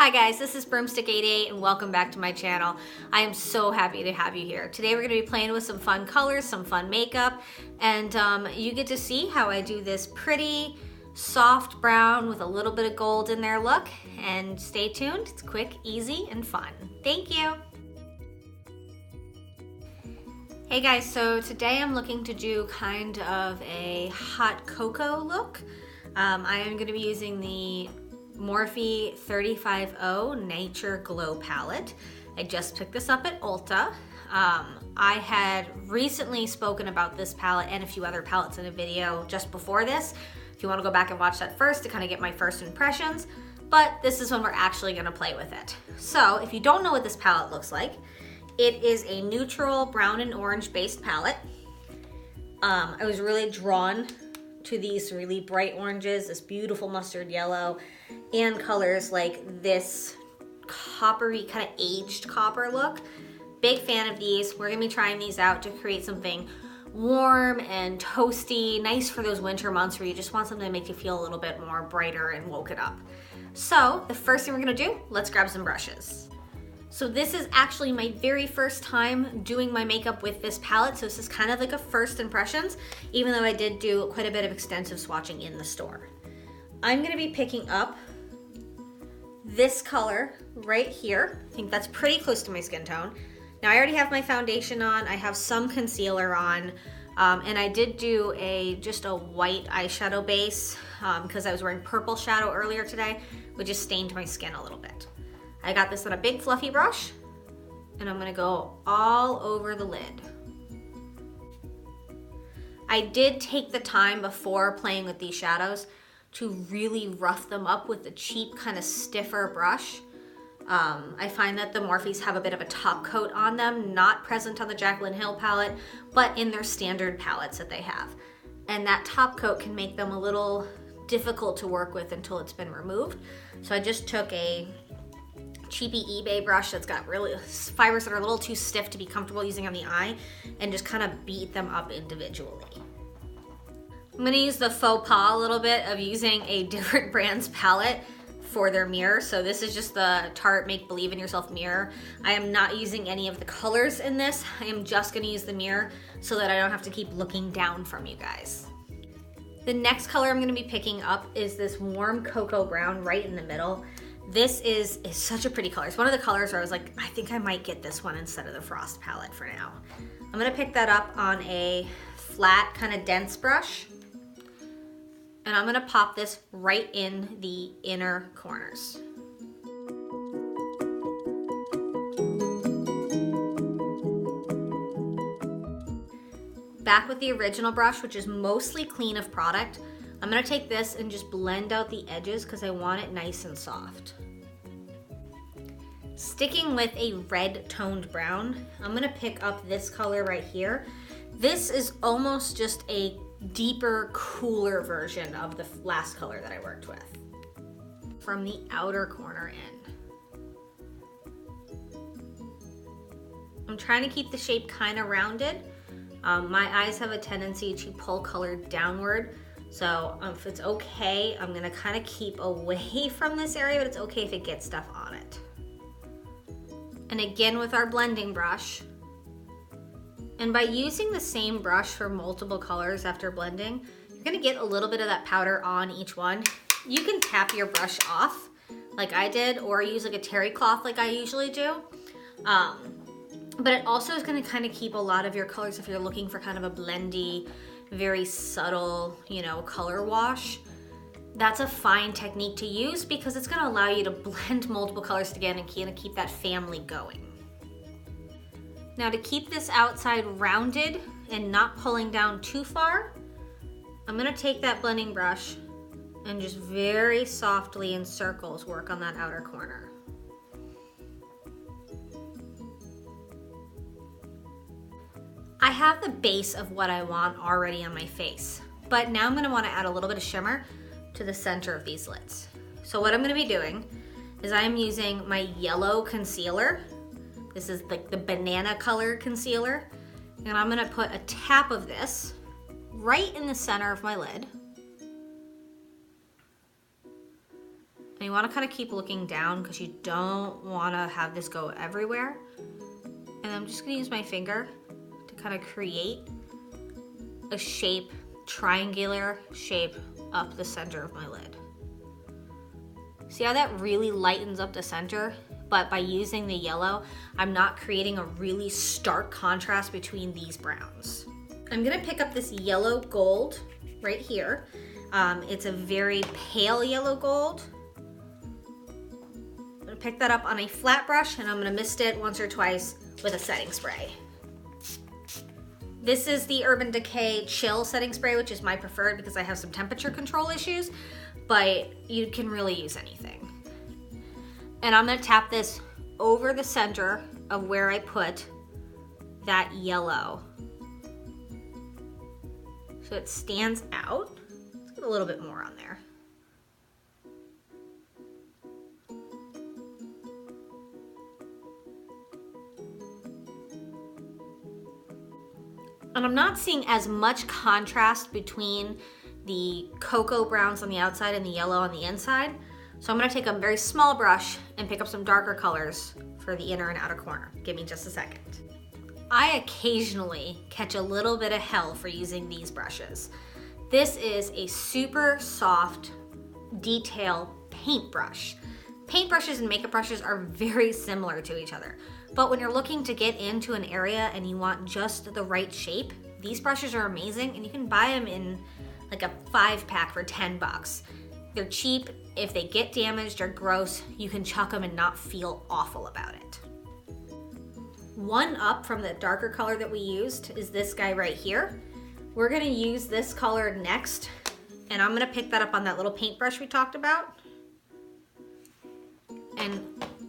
Hi guys, this is Broomstick88 and welcome back to my channel. I am so happy to have you here. Today we're going to be playing with some fun colors, some fun makeup, and you get to see how I do this pretty soft brown with a little bit of gold in there look. And stay tuned, it's quick, easy, and fun. Thank you. Hey guys, so today I'm looking to do kind of a hot cocoa look. I am going to be using the Morphe 350 Nature Glow palette. I just picked this up at Ulta. I had recently spoken about this palette and a few other palettes in a video just before this. If you want to go back and watch that first to kind of get my first impressions, but this is when we're actually going to play with it. So if you don't know what this palette looks like, it is a neutral brown and orange based palette. I was really drawn to these really bright oranges, this beautiful mustard yellow, and colors like this coppery, kind of aged copper look. Big fan of these. We're gonna be trying these out to create something warm and toasty, nice for those winter months where you just want something to make you feel a little bit more brighter and woke it up. So the first thing we're gonna do, let's grab some brushes. So this is actually my very first time doing my makeup with this palette, so this is kind of like a first impressions, even though I did do quite a bit of extensive swatching in the store. I'm gonna be picking up this color right here. I think that's pretty close to my skin tone. Now I already have my foundation on, I have some concealer on, and I did do just a white eyeshadow base because I was wearing purple shadow earlier today, which just stained my skin a little bit. I got this on a big fluffy brush, and I'm gonna go all over the lid. I did take the time before playing with these shadows to really rough them up with the cheap, kind of stiffer brush. I find that the Morphes have a bit of a top coat on them, not present on the Jaclyn Hill palette, but in their standard palettes that they have. And that top coat can make them a little difficult to work with until it's been removed. So I just took a cheapy eBay brush that's got really fibers that are a little too stiff to be comfortable using on the eye, and just kind of beat them up individually. I'm gonna use the faux pas a little bit of using a different brand's palette for their mirror. So this is just the Tarte Make Believe in Yourself mirror. I am not using any of the colors in this. I am just gonna use the mirror so that I don't have to keep looking down from you guys. The next color I'm gonna be picking up is this warm cocoa brown right in the middle. This is such a pretty color. It's one of the colors where I was like, I think I might get this one instead of the Frost palette for now. I'm gonna pick that up on a flat, kind of dense brush, and I'm gonna pop this right in the inner corners. Back with the original brush, which is mostly clean of product, I'm gonna take this and just blend out the edges because I want it nice and soft. Sticking with a red toned brown, I'm gonna pick up this color right here. This is almost just a deeper, cooler version of the last color that I worked with. From the outer corner in. I'm trying to keep the shape kind of rounded. My eyes have a tendency to pull color downward. So if it's okay, I'm gonna kind of keep away from this area, but it's okay if it gets stuff on it. And again with our blending brush, and by using the same brush for multiple colors after blending, you're gonna get a little bit of that powder on each one. You can tap your brush off like I did, or use like a terry cloth like I usually do. But it also is gonna kind of keep a lot of your colors if you're looking for kind of a blendy, very subtle, color wash. That's a fine technique to use because it's gonna allow you to blend multiple colors together and kind of keep that family going. Now to keep this outside rounded and not pulling down too far, I'm gonna take that blending brush and just very softly in circles work on that outer corner. I have the base of what I want already on my face, but now I'm gonna wanna add a little bit of shimmer to the center of these lids. So what I'm gonna be doing is I'm using my yellow concealer. This is like the banana color concealer, and I'm gonna put a tap of this right in the center of my lid. And you wanna kinda keep looking down because you don't wanna have this go everywhere. And I'm just gonna use my finger to kind of create a shape, triangular shape up the center of my lid. See how that really lightens up the center? But by using the yellow, I'm not creating a really stark contrast between these browns. I'm gonna pick up this yellow gold right here. It's a very pale yellow gold. I'm gonna pick that up on a flat brush and I'm gonna mist it once or twice with a setting spray. This is the Urban Decay Chill setting spray, which is my preferred because I have some temperature control issues, but you can really use anything. And I'm gonna tap this over the center of where I put that yellow. So it stands out. Let's get a little bit more on there. And I'm not seeing as much contrast between the cocoa browns on the outside and the yellow on the inside. So I'm gonna take a very small brush and pick up some darker colors for the inner and outer corner. Give me just a second. I occasionally catch a little bit of hell for using these brushes. This is a super soft detail paintbrush. Paintbrushes and makeup brushes are very similar to each other. But when you're looking to get into an area and you want just the right shape, these brushes are amazing and you can buy them in like a 5-pack for 10 bucks. They're cheap. If they get damaged or gross, you can chuck them and not feel awful about it. One up from the darker color that we used is this guy right here. We're gonna use this color next, and I'm gonna pick that up on that little paintbrush we talked about and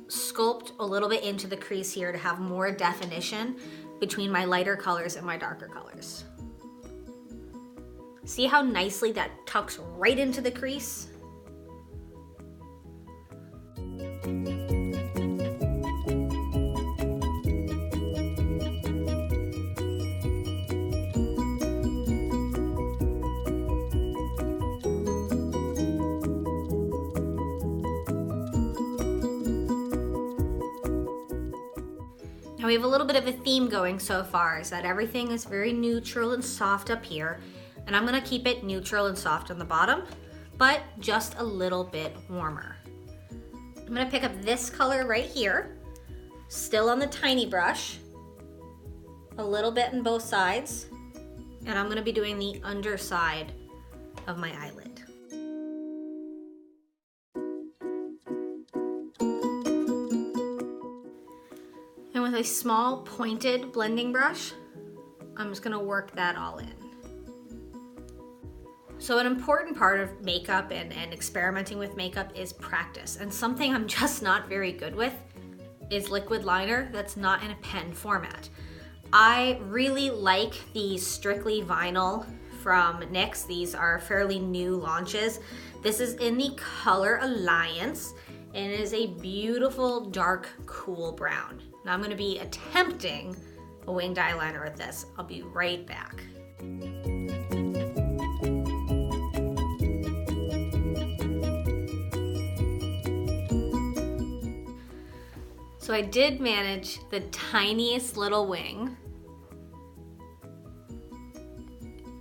sculpt a little bit into the crease here to have more definition between my lighter colors and my darker colors. See how nicely that tucks right into the crease? Now we have a little bit of a theme going so far, is that everything is very neutral and soft up here, and I'm gonna keep it neutral and soft on the bottom, but just a little bit warmer. I'm gonna pick up this color right here, still on the tiny brush, a little bit on both sides, and I'm gonna be doing the underside of my eyelid. And with a small pointed blending brush, I'm just gonna work that all in. So an important part of makeup and experimenting with makeup is practice. And something I'm just not very good with is liquid liner that's not in a pen format. I really like the Strictly Vinyl from NYX. These are fairly new launches. This is in the color Alliance, and it is a beautiful, dark, cool brown. Now I'm gonna be attempting a winged eyeliner with this. I'll be right back. So I did manage the tiniest little wing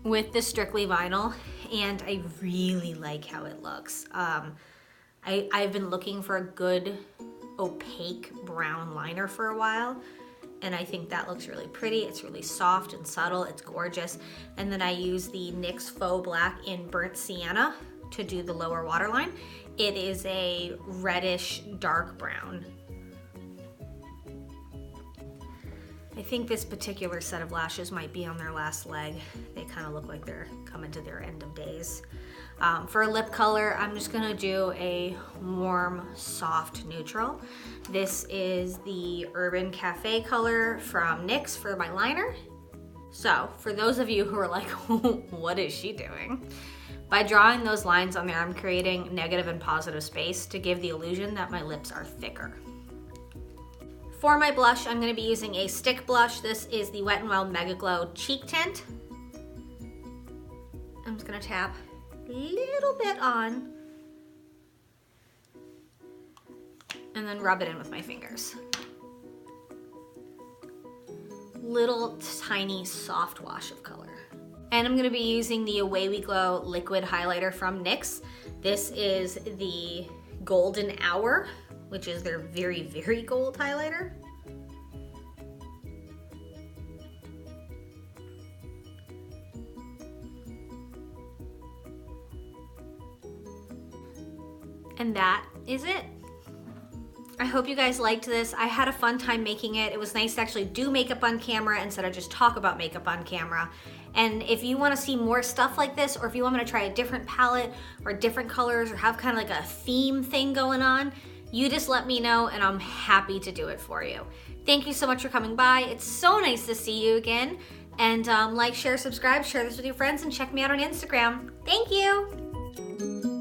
with the Strictly Vinyl, and I really like how it looks. I've been looking for a good opaque brown liner for a while, and I think that looks really pretty. It's really soft and subtle, it's gorgeous. And then I use the NYX Faux Black in Burnt Sienna to do the lower waterline. It is a reddish dark brown. I think this particular set of lashes might be on their last leg. They kind of look like they're coming to their end of days. For a lip color, I'm just gonna do a warm, soft neutral. This is the Urban Cafe color from NYX for my liner. So, for those of you who are like, what is she doing? By drawing those lines on there, I'm creating negative and positive space to give the illusion that my lips are thicker. For my blush, I'm gonna be using a stick blush. This is the Wet n Wild Mega Glow Cheek Tint. I'm just gonna tap a little bit on and then rub it in with my fingers. Little tiny soft wash of color. And I'm gonna be using the Away We Glow liquid highlighter from NYX. This is the Golden Hour, which is their very, very gold highlighter. And that is it. I hope you guys liked this. I had a fun time making it. It was nice to actually do makeup on camera instead of just talk about makeup on camera. And if you wanna see more stuff like this, or if you want me to try a different palette or different colors or have kind of like a theme thing going on, you just let me know and I'm happy to do it for you. Thank you so much for coming by. It's so nice to see you again. And like, share, subscribe, share this with your friends, and check me out on Instagram. Thank you.